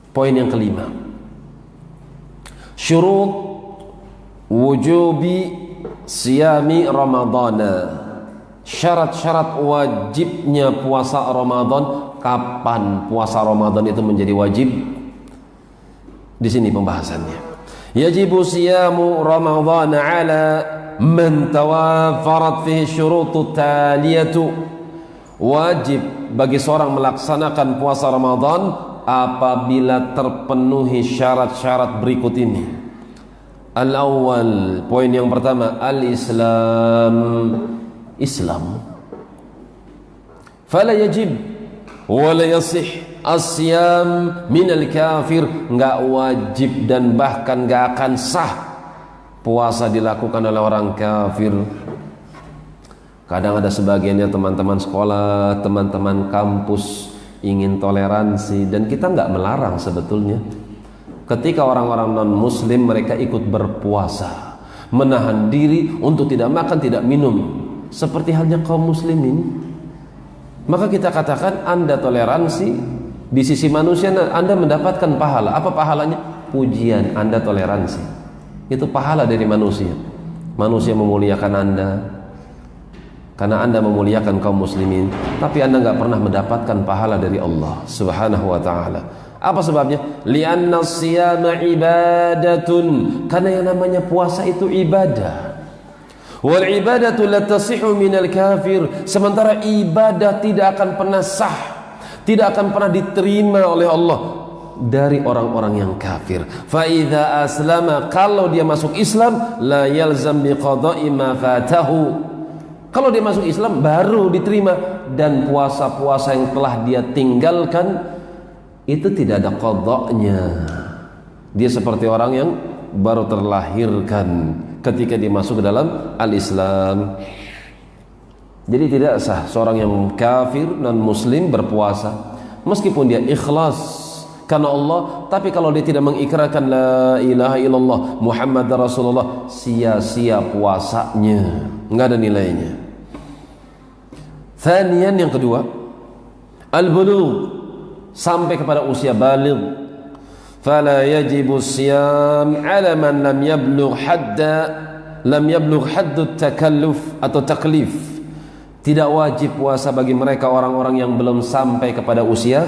Poin yang kelima, syurut wujubi siyami Ramadana. Syarat-syarat wajibnya puasa Ramadan. Kapan puasa Ramadan itu menjadi wajib? Di sini pembahasannya. Yajibu siyamu Ramadhan ala man tawaffarat fihi syurutut taliyatu. Wajib bagi seorang melaksanakan puasa Ramadan apabila terpenuhi syarat-syarat berikut ini. Al-awwal, poin yang pertama, al-Islam. Islam. Fala yajib wa la yasih as-siyam minal kafir. Enggak wajib dan bahkan enggak akan sah puasa dilakukan oleh orang kafir. Kadang ada sebagiannya teman-teman sekolah, teman-teman kampus ingin toleransi, dan kita nggak melarang sebetulnya. Ketika orang-orang non-muslim mereka ikut berpuasa, menahan diri untuk tidak makan, tidak minum, seperti halnya kaum muslimin, maka kita katakan Anda toleransi di sisi manusia, Anda mendapatkan pahala. Apa pahalanya? Pujian. Anda toleransi, itu pahala dari manusia. Manusia memuliakan Anda karena Anda memuliakan kaum muslimin, tapi Anda nggak pernah mendapatkan pahala dari Allah Subhanahu wa ta'ala. Apa sebabnya? Li'anna siyama ibadatun. Karena yang namanya puasa itu ibadah. Wal ibadatu la tasihu minal kafir. Sementara ibadah tidak akan pernah sah, tidak akan pernah diterima oleh Allah dari orang-orang yang kafir. Fa idza aslama, kalau dia masuk Islam, la yalzam biqada'i ma fatahu. Kalau dia masuk Islam baru diterima, dan puasa-puasa yang telah dia tinggalkan itu tidak ada qada'nya. Dia seperti orang yang baru terlahirkan ketika dia masuk ke dalam al-Islam. Jadi tidak sah seorang yang kafir non muslim berpuasa meskipun dia ikhlas karena Allah, tapi kalau dia tidak mengikrarkan la ilaha illallah Muhammad Rasulullah, sia-sia puasanya, enggak ada nilainya. Thaniyan, yang kedua, al-bulugh, sampai kepada usia baligh. Fala yajibu siyam ala man lam yablugh haddut takalluf atau taklif. Tidak wajib puasa bagi mereka orang-orang yang belum sampai kepada usia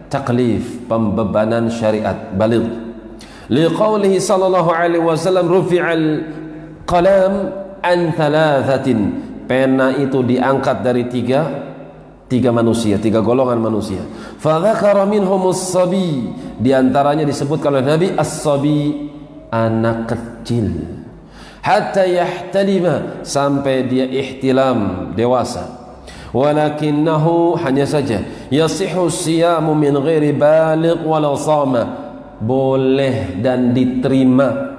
taklif, pembebanan syariat, baligh. Liqaulihi sallallahu alaihi wasallam, rufi'al qalam an thalathatin. Pena itu diangkat dari tiga manusia, tiga golongan manusia. Fadzakara minhumus sabi, di antaranya disebutkan oleh Nabi as-sabi, anak kecil. Hatta yahtalima, sampai dia ihtilam, dewasa. Walakinnahu, hanya saja, yasihu siyamu min ghairi baligh walau sama. Boleh dan diterima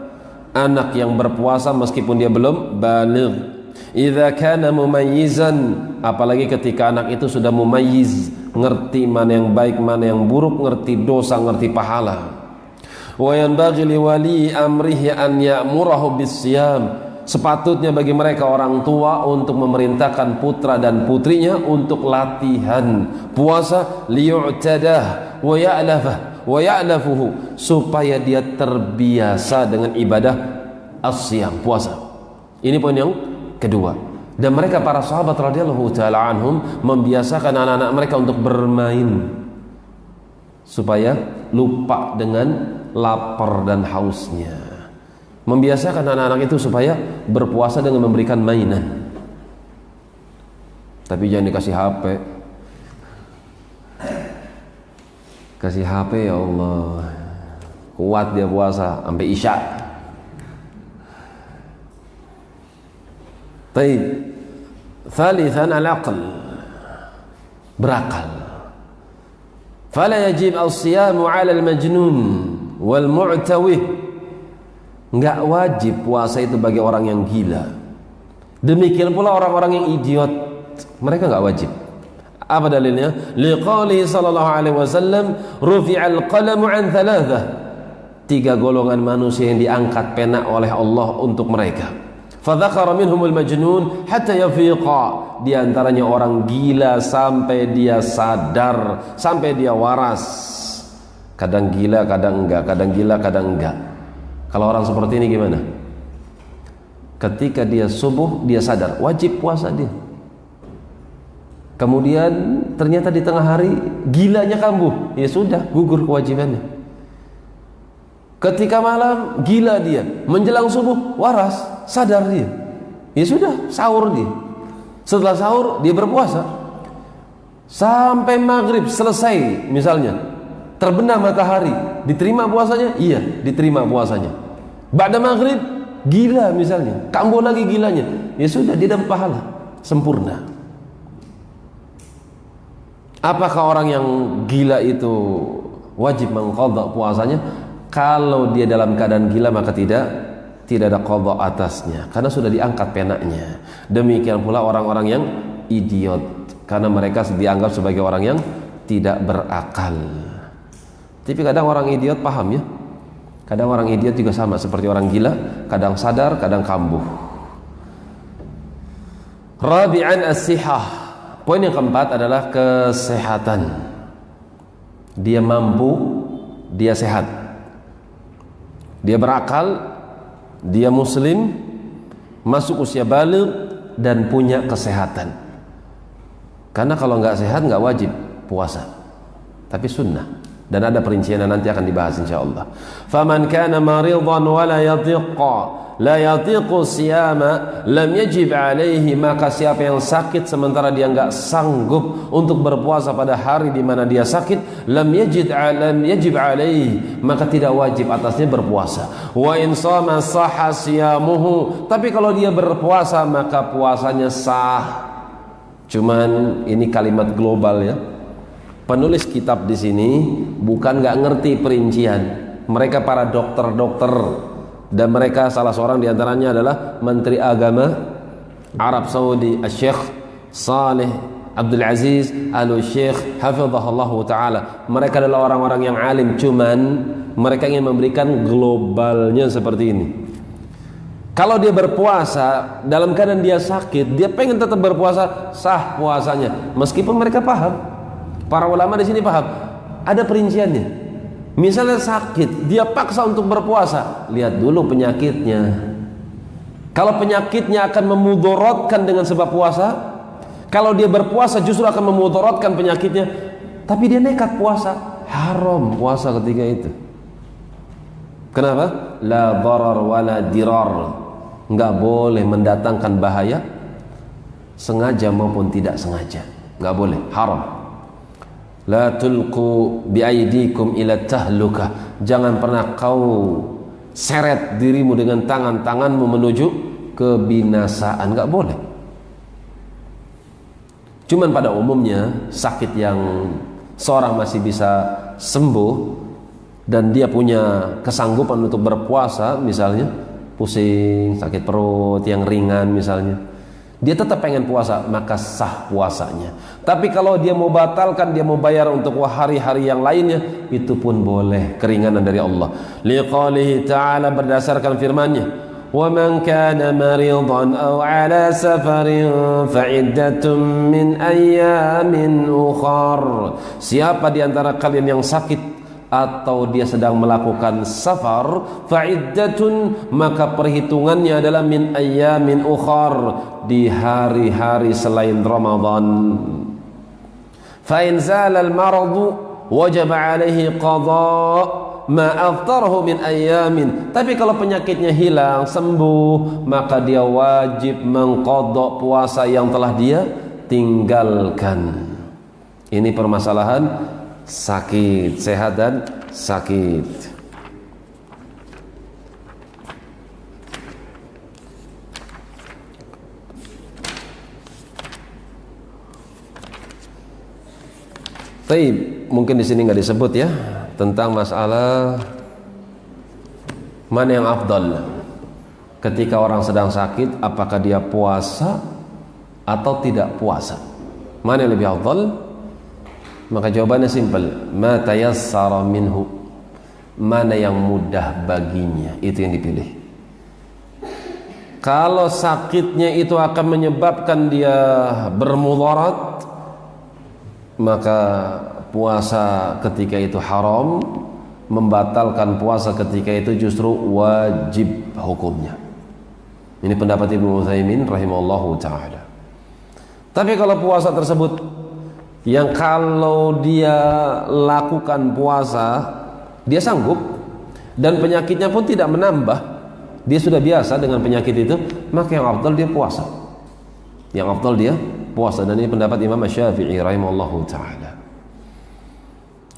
anak yang berpuasa meskipun dia belum baligh. Idza kana mumayyizan, apalagi ketika anak itu sudah mumayyiz, ngerti mana yang baik mana yang buruk, ngerti dosa ngerti pahala. Wa yanbaghi li wali amrihi an ya'murahu bisyam. Sepatutnya bagi mereka orang tua untuk memerintahkan putra dan putrinya untuk latihan puasa, liyu'tadah wa ya'lafah wa ya'lafuhu, supaya dia terbiasa dengan ibadah as-siyam, puasa. Ini poin yang kedua. Dan mereka para sahabat radhiyallahu taala anhum membiasakan anak-anak mereka untuk bermain supaya lupa dengan lapar dan hausnya. Membiasakan anak-anak itu supaya berpuasa dengan memberikan mainan. Tapi jangan dikasih HP. Kasih HP, ya Allah, kuat dia puasa sampai isya. Baik. Thalithan al-aql, berakal. Fala yajib as-siyamu 'ala al-majnun wal mu'tawih. Enggak wajib puasa itu bagi orang yang gila. Demikian pula orang-orang yang idiot, mereka enggak wajib. Apa dalilnya? Liqaulihi sallallahu alaihi wasallam, rufi'al qalamu 'an thalathah. Tiga golongan manusia yang diangkat pena oleh Allah untuk mereka. Fadzakara minhumul majnun hatta yafiqa, di antaranya orang gila sampai dia sadar, sampai dia waras. kadang gila, kadang enggak, kadang gila, kadang enggak. Kalau orang seperti ini gimana? Ketika dia subuh, dia sadar wajib puasa dia. Kemudian ternyata di tengah hari gilanya kambuh, ya sudah, gugur kewajibannya. Ketika malam gila dia, menjelang subuh waras, sadar dia, ya sudah, sahur dia. Setelah sahur dia berpuasa sampai maghrib selesai, misalnya terbenam matahari, diterima puasanya? Iya, diterima puasanya. Ba'da maghrib gila misalnya, kambuh lagi gilanya, ya sudah, dia dapat pahala sempurna. Apakah orang yang gila itu wajib mengqadha puasanya? Kalau dia dalam keadaan gila maka tidak ada qadha atasnya, karena sudah diangkat penanya. Demikian pula orang-orang yang idiot, karena mereka dianggap sebagai orang yang tidak berakal. Tapi kadang orang idiot paham ya. Kadang orang idiot juga sama seperti orang gila, kadang sadar, kadang kambuh. Rabi'an as-sihah. Poin yang keempat adalah kesehatan. Dia mampu, dia sehat, dia berakal, dia muslim, masuk usia baligh dan punya kesehatan. Karena kalau nggak sehat nggak wajib puasa, tapi sunnah. Dan ada perinciannya nanti akan dibahas insyaallah. Faman kana maridan wa la yatiqu siyama lam yajib alaihi, maka siapa yang sakit sementara dia enggak sanggup untuk berpuasa pada hari di mana dia sakit, lam yajib alaihi, maka tidak wajib atasnya berpuasa. Wa in shama sahha siyamuhu, tapi kalau dia berpuasa maka puasanya sah. Cuman ini kalimat global ya. Penulis kitab di sini bukan nggak ngerti perincian. Mereka para dokter-dokter, dan mereka salah seorang diantaranya adalah Menteri Agama Arab Saudi, Syekh Saleh Abdul Aziz Al-Syekh Hafizahullah Ta'ala. Mereka adalah orang-orang yang alim, cuman mereka ingin memberikan globalnya seperti ini. Kalau dia berpuasa dalam keadaan dia sakit, dia pengen tetap berpuasa, sah puasanya, meskipun mereka paham. Para ulama di sini paham, ada perinciannya. Misalnya sakit, dia paksa untuk berpuasa, lihat dulu penyakitnya. Kalau penyakitnya akan memudaratkan dengan sebab puasa, kalau dia berpuasa justru akan memudaratkan penyakitnya, tapi dia nekat puasa, haram puasa ketika itu. Kenapa? La darar wala dirar, nggak boleh mendatangkan bahaya, sengaja maupun tidak sengaja, nggak boleh, haram. La tulqu biaidikum ila tahlukah, jangan pernah kau seret dirimu dengan tangan-tanganmu menuju kebinasaan, nggak boleh. Cuman pada umumnya sakit yang seorang masih bisa sembuh dan dia punya kesanggupan untuk berpuasa, misalnya pusing, sakit perut yang ringan misalnya, dia tetap pengen puasa, maka sah puasanya. Tapi kalau dia mau batalkan, dia mau bayar untuk hari-hari yang lainnya, itu pun boleh, keringanan dari Allah. Liqalihi ta'ala, berdasarkan firman-Nya, wa man kana maridan aw ala safarin fa iddatun min ayyamin ukhar. Siapa di antara kalian yang sakit atau dia sedang melakukan safar, fa'iddatun, maka perhitungannya adalah min ayyamin ukhar, di hari-hari selain Ramadan. Fa in zala al-maradu wajaba alaihi qada ma aftarahu min ayyamin. Tapi kalau penyakitnya hilang, sembuh, maka dia wajib mengqadha puasa yang telah dia tinggalkan. Ini permasalahan sakit, sehat dan sakit. Baik, mungkin di sini nggak disebut ya tentang masalah mana yang afdal ketika orang sedang sakit, apakah dia puasa atau tidak puasa, mana yang lebih afdal? Maka jawabannya simpel, ma tayassara minhu, mana yang mudah baginya, itu yang dipilih. Kalau sakitnya itu akan menyebabkan dia bermudarat, maka puasa ketika itu haram, membatalkan puasa ketika itu justru wajib hukumnya. Ini pendapat Ibnu Utsaimin rahimahullahu taala. Tapi kalau puasa tersebut yang kalau dia lakukan puasa dia sanggup dan penyakitnya pun tidak menambah, dia sudah biasa dengan penyakit itu, maka yang afdal dia puasa. Yang afdal dia puasa, dan ini pendapat Imam Syafi'i rahimahullahu taala.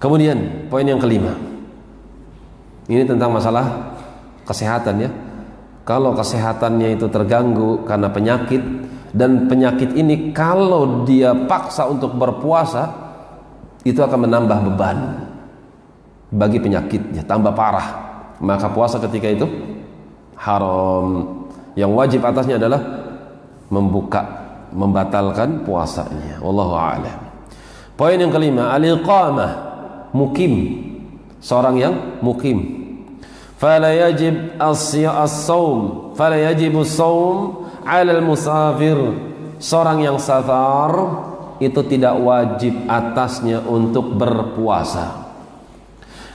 Kemudian poin yang kelima, ini tentang masalah kesehatan ya. Kalau kesehatannya itu terganggu karena penyakit, dan penyakit ini kalau dia paksa untuk berpuasa itu akan menambah beban bagi penyakitnya, tambah parah, maka puasa ketika itu haram. Yang wajib atasnya adalah membatalkan puasanya. Wallahu a'lam. Poin yang kelima, al-iqamah, mukim, seorang yang mukim. Fala yajib as-saum, fala yajibu as-saum 'ala al-musafir. Seorang yang safar itu tidak wajib atasnya untuk berpuasa.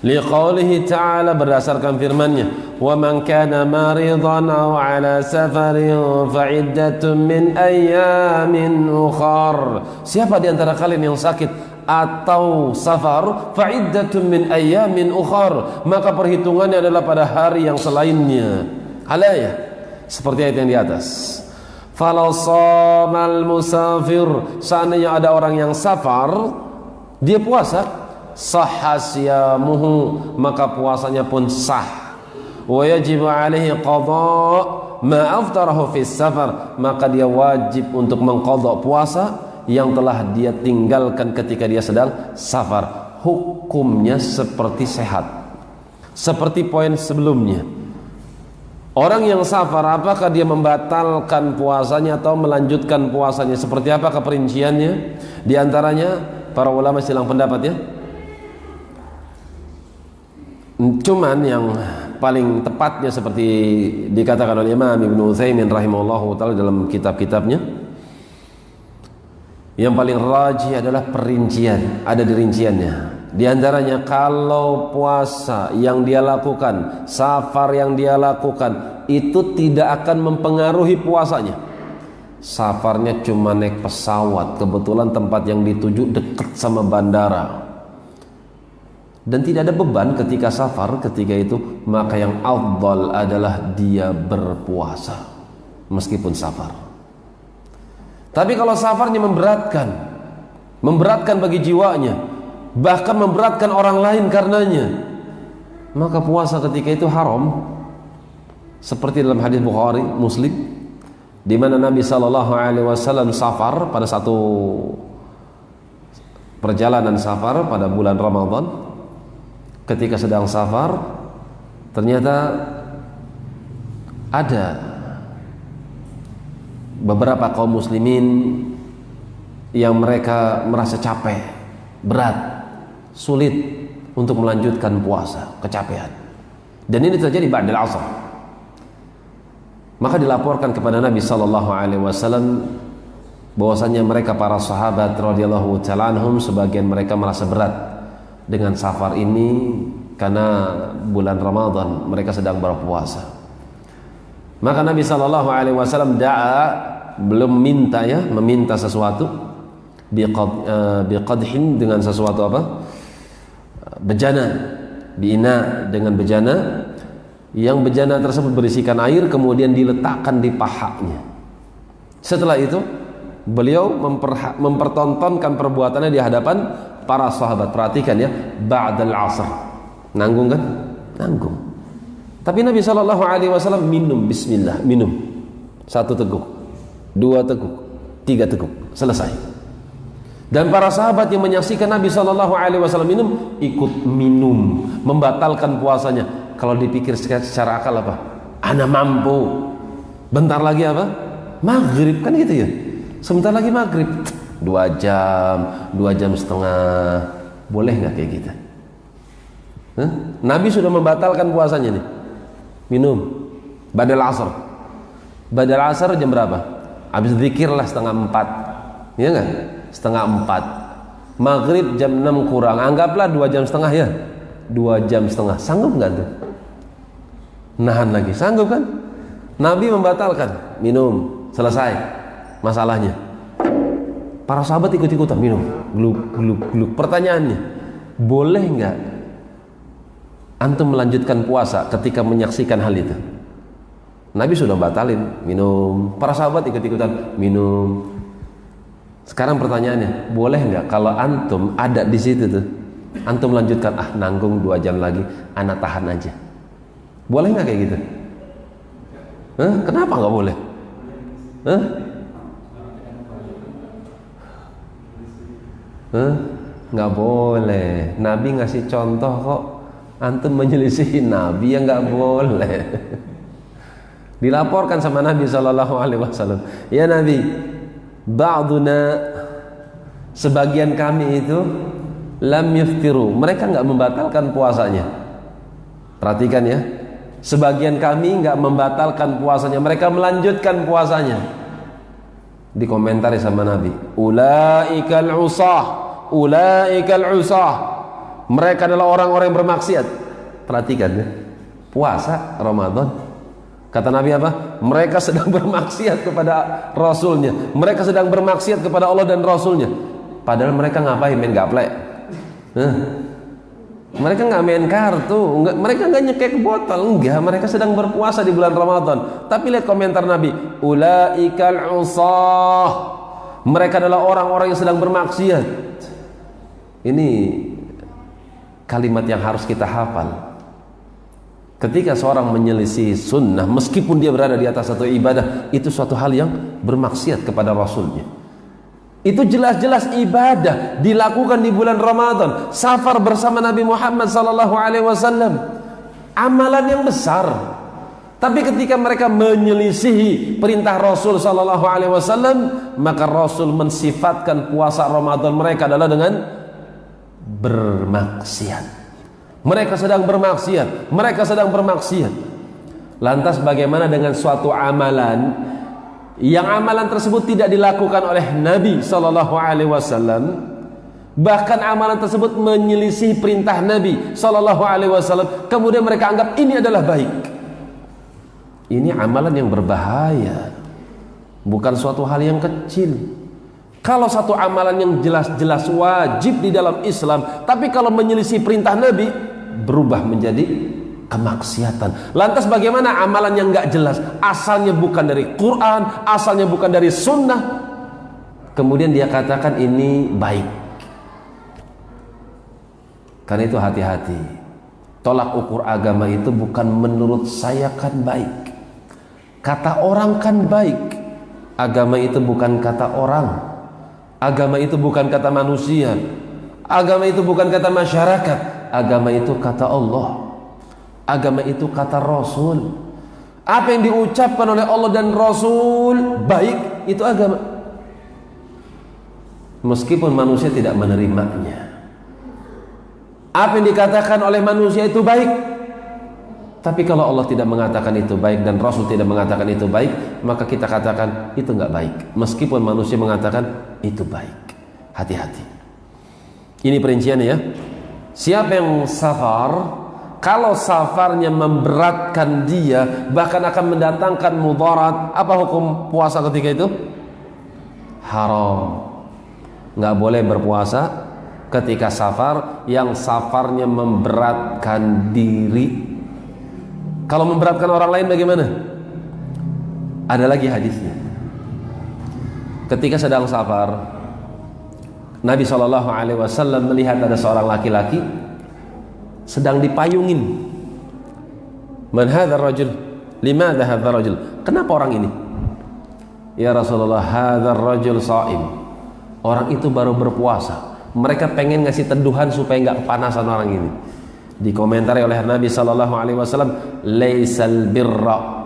Liqaulihi ta'ala, berdasarkan firman-Nya, "Wa man kana maridan aw 'ala safarin fa 'iddatun min ayyamin ukhar." Siapa di antara kalian yang sakit atau safar, fa 'iddatun min ayyamin ukhar, maka perhitungannya adalah pada hari yang selainnya. Al-ayah seperti ayat yang di atas. Falau shamal musafir, seandainya ada orang yang safar, dia puasa, sahha siyamuhu, maka puasanya pun sah. Wa yajibu alaihi qada ma aftarahu fi safar, maka dia wajib untuk mengqadha puasa yang telah dia tinggalkan ketika dia sedang safar. Hukumnya seperti sehat, seperti poin sebelumnya. Orang yang safar, apakah dia membatalkan puasanya atau melanjutkan puasanya? Seperti apa keperinciannya? Di antaranya para ulama silang pendapat ya. Cuman yang paling tepatnya seperti dikatakan oleh Imam Ibnu Utsaimin rahimahullahu taala dalam kitab-kitabnya, yang paling rajih adalah perincian, ada di rinciannya. Di antaranya kalau puasa yang dia lakukan, safar yang dia lakukan itu tidak akan mempengaruhi puasanya. Safarnya cuma naik pesawat, kebetulan tempat yang dituju dekat sama bandara, dan tidak ada beban ketika safar ketika itu, maka yang afdal adalah dia berpuasa meskipun safar. Tapi kalau safarnya memberatkan bagi jiwanya, bahkan memberatkan orang lain karenanya, maka puasa ketika itu haram. Seperti dalam hadis Bukhari, Muslim, di mana Nabi SAW safar pada satu perjalanan safar pada bulan Ramadan. Ketika sedang safar, ternyata ada beberapa kaum muslimin yang mereka merasa capek, berat, sulit untuk melanjutkan puasa, kecapean. Dan ini terjadi ba'dal asar. Maka dilaporkan kepada Nabi SAW bahwasanya mereka para sahabat radhiyallahu ta'ala anhum, sebagian mereka merasa berat dengan safar ini karena bulan Ramadan mereka sedang berpuasa. Maka Nabi SAW belum meminta sesuatu biqadhin, dengan sesuatu apa? Bejana, biina, dengan bejana, yang bejana tersebut berisikan air kemudian diletakkan di pahanya. Setelah itu beliau mempertontonkan perbuatannya di hadapan para sahabat. Perhatikan ya, ba'dal asr. Nanggung kan? Nanggung. Tapi Nabi SAW minum, bismillah, minum. 1 teguk, 2 teguk, 3 teguk, selesai. Dan para sahabat yang menyaksikan Nabi SAW minum, ikut minum, membatalkan puasanya. Kalau dipikir secara akal apa? Ana mampu. Bentar lagi apa? Maghrib, kan gitu ya. Sebentar lagi maghrib, 2 jam, 2 jam setengah. Boleh nggak kayak gitu? Nabi sudah membatalkan puasanya nih. Minum badal asar. Badal asar jam berapa? Habis zikir lah 3:30. Iya nggak? 3:30. Maghrib jam 6 kurang, anggaplah 2,5 jam ya, 2,5 jam, sanggup nggak tuh? Nahan lagi, sanggup kan? Nabi membatalkan, minum, selesai masalahnya. Para sahabat ikut-ikutan minum, gluk gluk gluk. Pertanyaannya, boleh nggak antum melanjutkan puasa ketika menyaksikan hal itu? Nabi sudah batalin, minum. Para sahabat ikut-ikutan minum. Sekarang pertanyaannya, boleh nggak kalau antum ada di situ tuh, antum lanjutkan, nanggung 2 jam lagi, anak tahan aja. Boleh nggak kayak gitu? Kenapa nggak boleh? Nggak boleh. Nabi ngasih contoh kok. Antum menyelisihi Nabi, ya nggak boleh. Dilaporkan sama Nabi SAW, ya Nabi, ba'duna, sebagian kami itu lam yuftiru, mereka nggak membatalkan puasanya. Perhatikan ya, sebagian kami nggak membatalkan puasanya, mereka melanjutkan puasanya. Dikomentari sama Nabi, ulaikal usah, ulaikal usah, mereka adalah orang-orang yang bermaksiat. Perhatikan ya, puasa Ramadan, kata Nabi apa? Mereka sedang bermaksiat kepada Rasulnya, mereka sedang bermaksiat kepada Allah dan Rasulnya. Padahal mereka ngapain? Main gaplek. Mereka nggak main kartu, mereka nggak nyekek botol, enggak. Mereka sedang berpuasa di bulan Ramadan. Tapi lihat komentar Nabi, ulaikal usah, mereka adalah orang-orang yang sedang bermaksiat. Ini kalimat yang harus kita hafal. Ketika seorang menyelisih sunnah, meskipun dia berada di atas satu ibadah, itu suatu hal yang bermaksiat kepada Rasulnya. Itu jelas-jelas ibadah dilakukan di bulan Ramadan, safar bersama Nabi Muhammad SAW, amalan yang besar. Tapi ketika mereka menyelisihi perintah Rasul SAW, maka Rasul mensifatkan puasa Ramadan mereka adalah dengan bermaksiat. Mereka sedang bermaksiat, mereka sedang bermaksiat. Lantas bagaimana dengan suatu amalan yang amalan tersebut tidak dilakukan oleh Nabi SAW, bahkan amalan tersebut menyelisih perintah Nabi SAW, kemudian mereka anggap ini adalah baik. Ini amalan yang berbahaya, bukan suatu hal yang kecil. Kalau satu amalan yang jelas-jelas wajib di dalam Islam, tapi kalau menyelisih perintah Nabi, berubah menjadi kemaksiatan. Lantas bagaimana amalan yang nggak jelas, asalnya bukan dari Quran, asalnya bukan dari Sunnah, kemudian dia katakan ini baik? Karena itu hati-hati. Tolak ukur agama itu bukan menurut saya kan baik, kata orang kan baik. Agama itu bukan kata orang, agama itu bukan kata manusia, agama itu bukan kata masyarakat, agama itu kata Allah, agama itu kata Rasul. Apa yang diucapkan oleh Allah dan Rasul baik, itu agama, meskipun manusia tidak menerimanya. Apa yang dikatakan oleh manusia itu baik, tapi kalau Allah tidak mengatakan itu baik dan Rasul tidak mengatakan itu baik, maka kita katakan itu nggak baik, meskipun manusia mengatakan itu baik. Hati-hati. Ini perinciannya ya. Siapa yang safar, kalau safarnya memberatkan dia, bahkan akan mendatangkan mudarat, apa hukum puasa ketika itu? Haram. Nggak boleh berpuasa ketika safar yang safarnya memberatkan diri. Kalau memberatkan orang lain bagaimana? Ada lagi hadisnya. Ketika sedang safar, Nabi SAW melihat ada seorang laki-laki sedang dipayungin. Man hadzal rajul? Limadha hadzal rajul? Kenapa orang ini? Ya Rasulullah, hadzal rajul shaim. Orang itu baru berpuasa. Mereka pengen ngasih teduhan supaya nggak kepanasan orang ini. Dikomentari oleh Nabi SAW, laisal birra,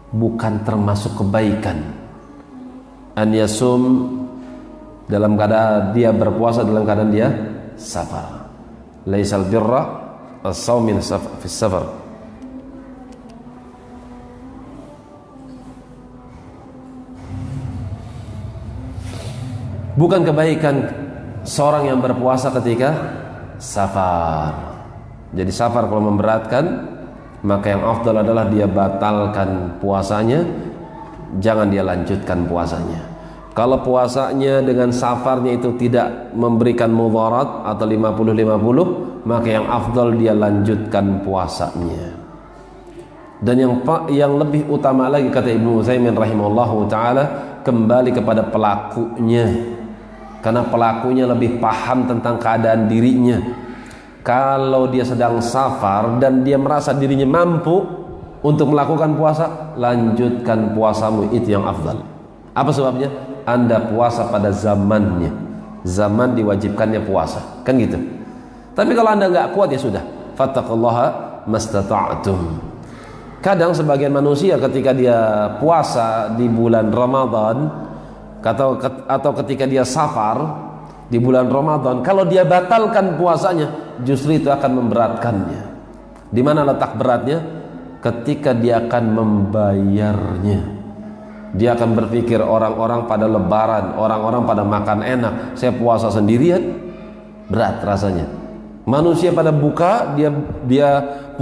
bukan termasuk kebaikan, an yasum, dalam keadaan dia berpuasa dalam keadaan dia safar. Laisal birra as-shaum min fi safar. Bukan kebaikan seorang yang berpuasa ketika safar. Jadi safar kalau memberatkan, maka yang afdal adalah dia batalkan puasanya, jangan dia lanjutkan puasanya. Kalau puasanya dengan safarnya itu tidak memberikan mudarat atau 50-50, maka yang afdal dia lanjutkan puasanya. Dan yang lebih utama lagi, kata Ibnu Utsaimin rahimahullahu taala, kembali kepada pelakunya, karena pelakunya lebih paham tentang keadaan dirinya. Kalau dia sedang safar dan dia merasa dirinya mampu untuk melakukan puasa, lanjutkan puasamu, itu yang afdal. Apa sebabnya? Anda puasa pada zamannya, zaman diwajibkannya puasa, kan gitu. Tapi kalau Anda nggak kuat, ya sudah, fattaqullaha mastata'tum. Kadang sebagian manusia ketika dia puasa di bulan Ramadan atau ketika dia safar di bulan Ramadan, kalau dia batalkan puasanya, justru itu akan memberatkannya. Di mana letak beratnya? Ketika dia akan membayarnya. Dia akan berpikir, orang-orang pada lebaran, orang-orang pada makan enak, saya puasa sendirian, berat rasanya. Manusia pada buka, dia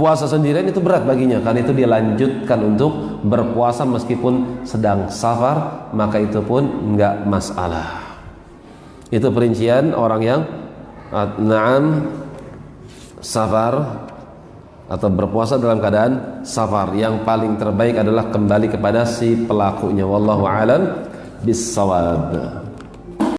puasa sendirian, itu berat baginya. Karena itu dia lanjutkan untuk berpuasa meskipun sedang safar, maka itu pun enggak masalah. Itu perincian orang yang safar atau berpuasa dalam keadaan safar. Yang paling terbaik adalah kembali kepada si pelakunya. Wallahu a'lam bissawab.